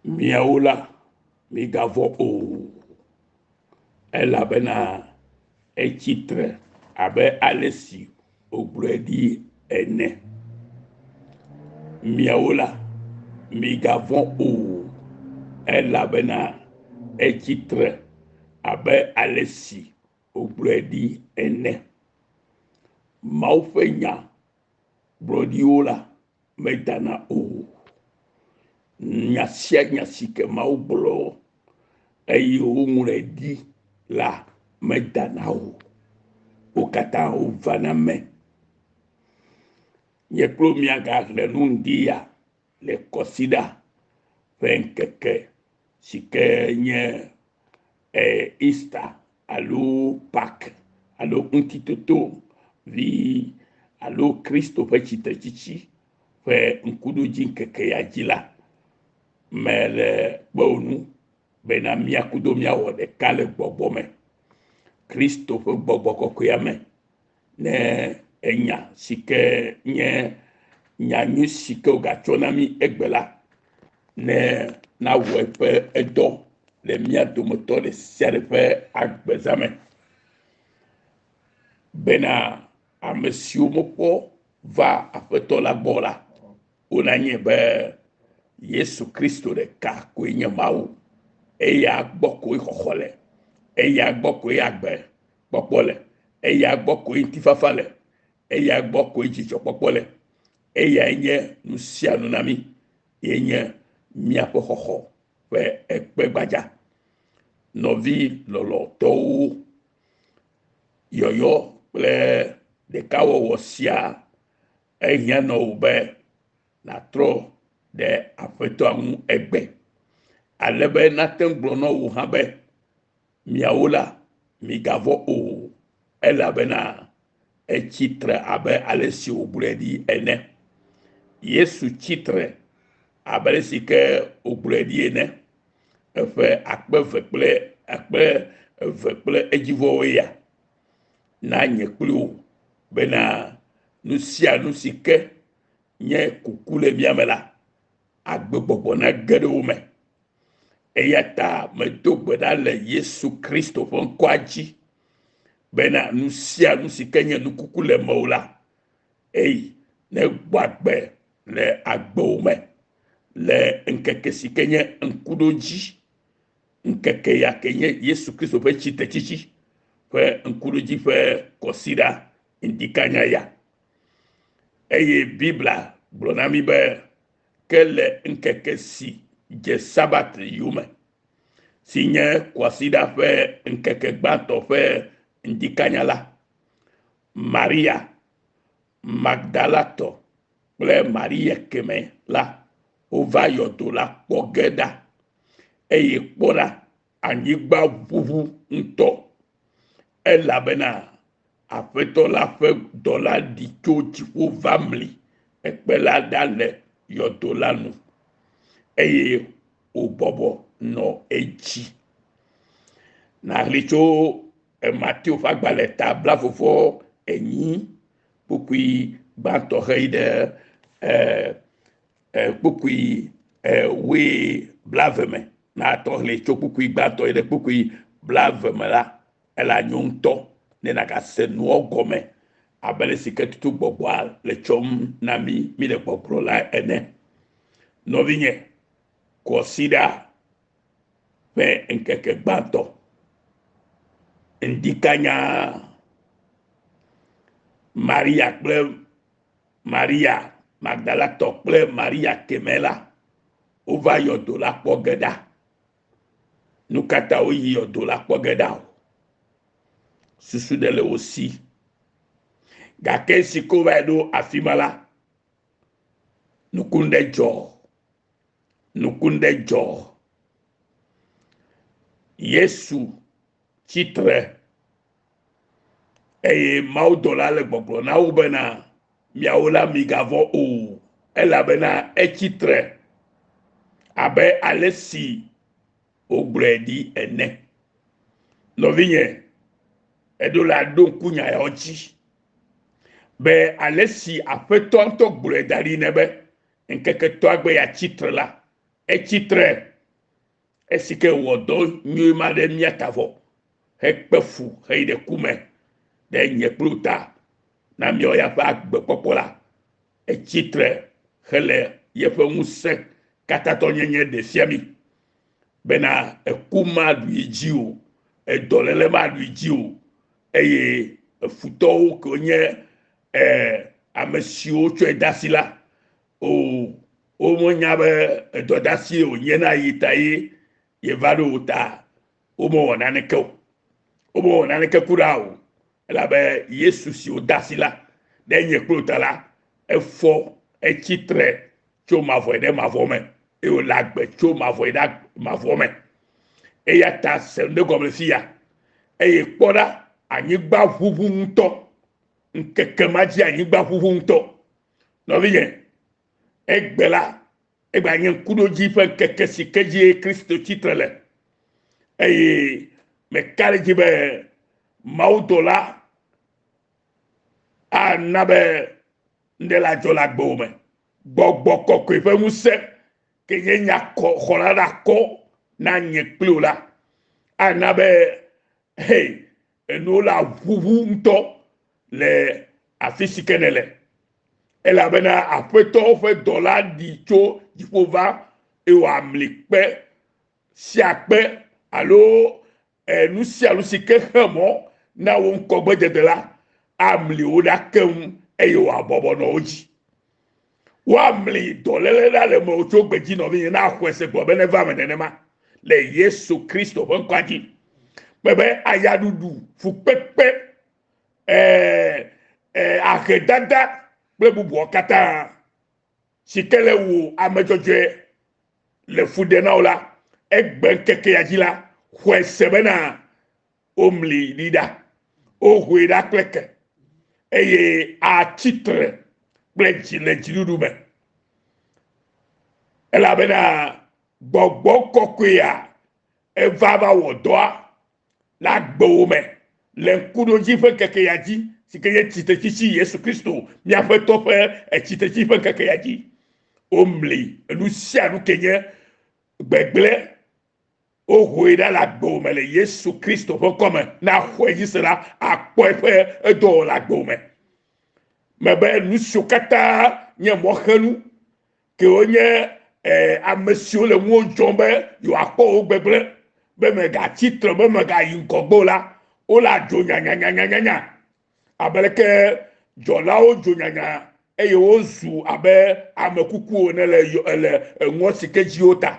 miawo la migavɔ o elabena etsitre abe ale si wogblɔe ɖi ene. Miawo la migavɔ o elabena etsitre abe ale si wogblɔe ɖi ene. Mawu ƒe nya gblɔɖiwo la medana o. Nya sia nya si ke Mawu gblɔ eye woŋlɔe ɖi la medana o. Wo katã wovana me. Nye kplo miagaxlẽ nu ŋdia le kɔsida ƒe ŋkeke si ke nye Easter alo Pâques alo ŋutitoto vi alo Kristo ƒe tsitetsitsi ƒe ŋkuɖodzi ŋkeke ya dzi la mele kpɔnu bena miakudo miawɔ ɖeka le gbɔgbɔ me. Kristo ƒe gbɔgbɔ kɔkɔea me ne enya si ke nye nyanyui si ke wogatsɔ na mi egbe la ne nawɔ eƒe edɔ le mia dometɔ ɖe sia ɖe ƒe agbezame bena ame siwo mekpɔ va aƒetɔ la gbɔ la wonanye be Yesu Kristo ɖeka koe nye Mawu. Eya gbɔ koe xɔxɔ le, eya gbɔ koe agbe kpɔkpɔ le, eya gbɔ koe ŋutifafa le, eya gbɔ koe dzidzɔkpɔkpɔ le, eya nye nu sia nu na mi, yenye miaƒe xɔxɔ ƒe ekpe gbadza. Nɔvi lɔlɔtɔwo, yɔyɔ kple ɖekawɔwɔ sia ehiã nɔ wo be natrɔ ɖe aƒetɔa ŋu egbe. Ale be nate gblɔ na wo hã be miawo la migavɔ o elabena etsitre abe ale si wogblɔe ɖi ene. Yesu tsitre abe ale si ke wogblɔe ɖi ene. Eƒe akpe eve kple edzivɔwoe ya. Na nye kpli wo bena nu sia nu si ke nye kuku le mia me la agbegbɔgbɔ na ge ɖe wo me. Eya ta medo gbe ɖa le Yesu Kristo ƒe ŋkɔa dzi bena nu sia nu si ke nye nukuku le mewo la ne gbɔ agbe le agbewo me le ŋkeke si ke nye ŋkuɖodzi ŋkeke ya ke nye Yesu Kristo ƒe tsitetsitsi ƒe ŋkuɖodzi ƒe kɔsida ŋdikanya ya. Eye Bibla gblɔ na mi be ke le ŋkeke si dze Sabat yome si nye kɔsida ƒe ŋkeke gbãtɔ ƒe ŋdikanya la, Maria Magdalatɔ kple Maria kemɛ la wova yɔdo la kpɔ ge ɖa eye kpɔna anyigba ʋuʋu ŋutɔ elabena aƒetɔ la ƒe dɔ la ɖi tso dziƒo va mli ekpe la ɖa le yɔdo la nu eye wòbɔbɔ nɔ edzi. Naɣli tso Mateo ƒe agbalẽ ta blafofo enyi kpukui gbãtɔ heyi ɖe kpukui woe blave me. Na tɔɣli tso kpukui gbãtɔ yi ɖe kpukui blave me la ela nyo ŋutɔ ne nagase nuwo gɔme abe le si ke tutu gbɔgbɔa le tsɔm na mi le gbɔgblɔ la ene. Nɔvinye, kɔsida ƒe ŋkeke gbãtɔ ŋdikanya Maria kple Maria Magdalatɔ kple Maria kemɛ la wova yɔdo la kpɔ ge ɖa. Nu katã woyi yɔdo la kpɔ ge ɖa o. Susu ɖe le wo si. Gake si ko va ɖo afi ma la, nuku ɖe dzɔ. Yesu tsitre eye mawudɔla le gbɔgblɔ na wo bena miawo la migavɔ o elabena etsitre abe ale si wogblɔe ɖi ene. Nɔvinye, eɖo la ɖo ŋku nya yawo dzi be ale si aƒetɔ ŋutɔ gblɔe da ɖi ne be ŋkeke tɔa gbe ya tsitre la etsitre esike wodo nyuma de miatavo hekpefu heide kume de nyekluta na mi oya fa gbe popola etitre hele yefe nguse katato nyenye de fiami bena ekuma luijiu edolele ma luijiu eye futo ko nye amesio tso edasila o mo nyabe edodasi o nyena yitaye ye vado ta o mo naneke kurao la be yesu si o dasila denye klotala efo etitre tso mavo de mavo e o lagbe tso mavo da mavo e ya ta se de comme fia e kpoda anyigba vuvu nto nkeke maji anyigba vuvu nto no bien egbela egba nyen kudoji fe keke sikeji Kristo titre le e me kare jibe maudola anabe ndela jola gbome gbogbo koko ife muse ke nyenya kolada ko na nyekplola anabe hey enola vuvu nto le afisikenele ela bena afeto fe dollar di cho jipova e wa mlikpe siakpe alo nu si alusike hemo na won kogbe dedela amli oda kem e wa bobo no oji wa mli dolele da le mo cho gbeji no bi na kwese gbo bene va menema le Yesu Kristo bon kwaji bebe ayadudu fu pepe akedada blebubu okata sikele wo amejoje le fudena ola egben keke yajila kwesebena omli lida o huida kleke eye a titre bleji le jirudu me ela bena gbogbo kokuya evava wodoa la gbome le kudoji fe keke yaji sikeye titechichi Yesu Kristo mi afe tope titechi fe keke yaji omli enu sia nu kenye gbegble o huida la gbome le Yesu Kristo fo comme na hweji sera akpo efe edo la gbome mebe nu sukata nye mohenu ke onye amesio le mu jombe yo akpo gbegble be me ga titre be me ga yinkogbo la o la jo nya abeleke jola o jo nya eye o zu abe amekuku ne le enwo sikeji ota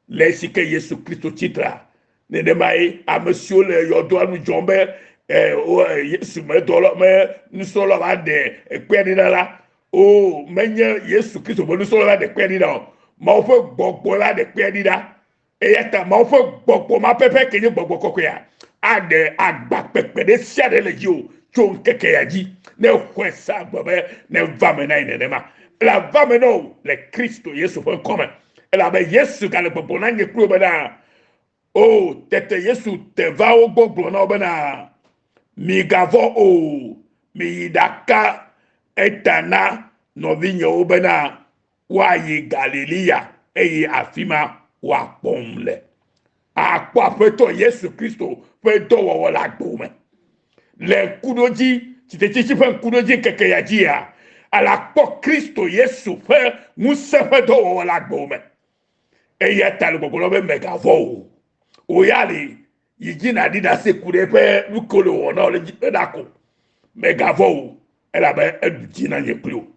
le sike Yesu Kristo titra ne de mai amesio le yodo anu jombe Yesu me dolo me nusolo ba de ekpeni la o menye Yesu Kristo bo nusolo ba de ekpeni da ma o fe gbogbo la de ekpeni da eyata ma o fe gbogbo ma pepe kenye gbogbo koko ya ade agba pepe de sia de le jo chon keke ya ji ne kwesa bobe ne vamena ine ma la vameno le Kristo Yesu fo come la be Yesu ka le gbogbo na nye kuro be da o tete Yesu te va o gbogbo na obena mi gavo o mi daka etana no vinyo obena wa yi Galilea eyi afima wa pomle akwa feto Yesu Kristo feto wo la gbome le kudoji titechi fe kudoji keke yajia ala po Kristo Yesu fe musa feto wo la gbome eya talo gbogbo be megavo o yali yijina dida se kurepe lukolo wona le jidako megavo ela be edujina nyeplo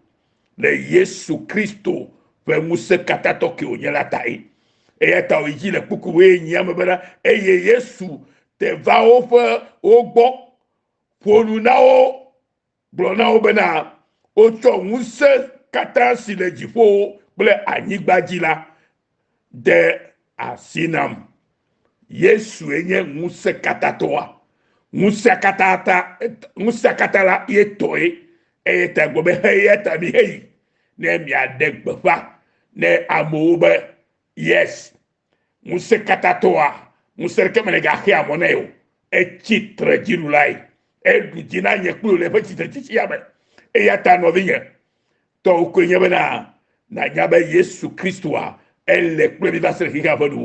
le Yesu Kristo fe musa katato ke onyela tai eyata oji le kuku we nyame bera eye Yesu te va ofe ogbo ponu na o blona obena ocho musa kata si le jifo ble anyigbaji la de asinam Yesu enye musa katatoa musa katala yetoe eyeta gobe heyeta mi hey ne mi adegbefa ne amobe yes musa katatoa musa kemene ga hia moneo chitre jirulai du jina nye kulu le petite chichi yabe eyata no vinye to kwenye bena na nyabe Yesu Kristo elle est première va se kika fa du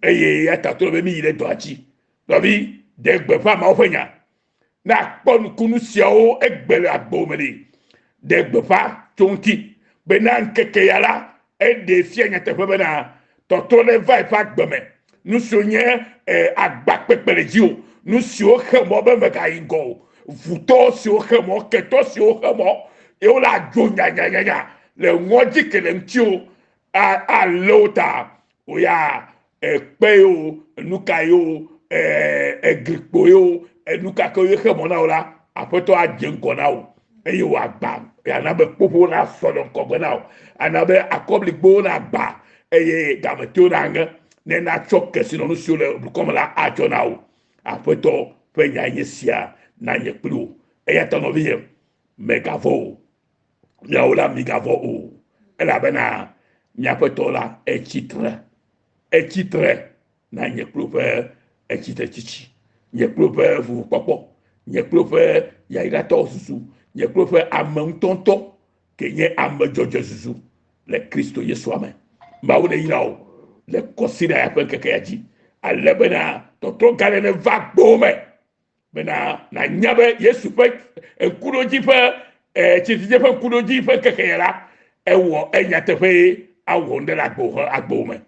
eye ya ta to be mi ile do achi do bi de gbe fa ma ofanya na kpon kunu siao egbele agbomeli de gbe fa tonti be na nkeke yala e de fienya te fa be na to to le vai fa gbeme nu sonye agba pepele ji o nu si o khemo be me ka ingo vuto si o khemo keto si o khemo e o la jo nya le ngoji kele mtio a lota o ya pe o nuka yo egripo yo nuka ko yo khemo na ola apoto a jenko na o e yo agba ya na be popo na so don ko na o anabe akobli gbo na agba e gametio na nga ne na choke si no sur le comme la achona o apoto pe nya yesia na ye plu e ya tono vie megavo nya ola migavo o e la bena nya petola e titre na ye plu pe e titre chichi ye plu pe vous popo ye plu pe ya ira to susu ye plu pe amon tonto ke ye am jojo susu le Kristo Yesu amen ba wo ne ira o le consider ya pe keke yaji ale bena to gale ne va gbome bena na nyabe Yesu pe enkuroji pe chitije pe enkuroji pe keke yala ewo enyate pe awo nde la gbome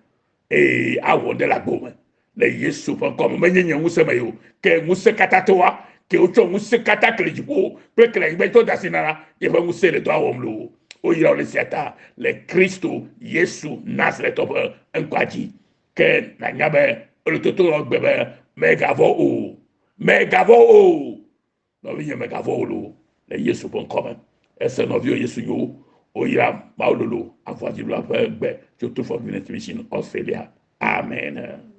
awo nde la gbome le Yesu pe comme menye nguse mayo ke nguse katatoa ke ocho nguse kataklejibo pe kele ngbe to dasinara ye pe nguse le do awomlo o yira le siata le Kristo Yesu Nazareth ope enkwaji ke na nyabe le toto gbebe megavo o no vinye megavo lo le Yesu bon comme ese no vio Yesu yo o yira maulolo avoji lo afa gbe to to for minute mission Australia amen.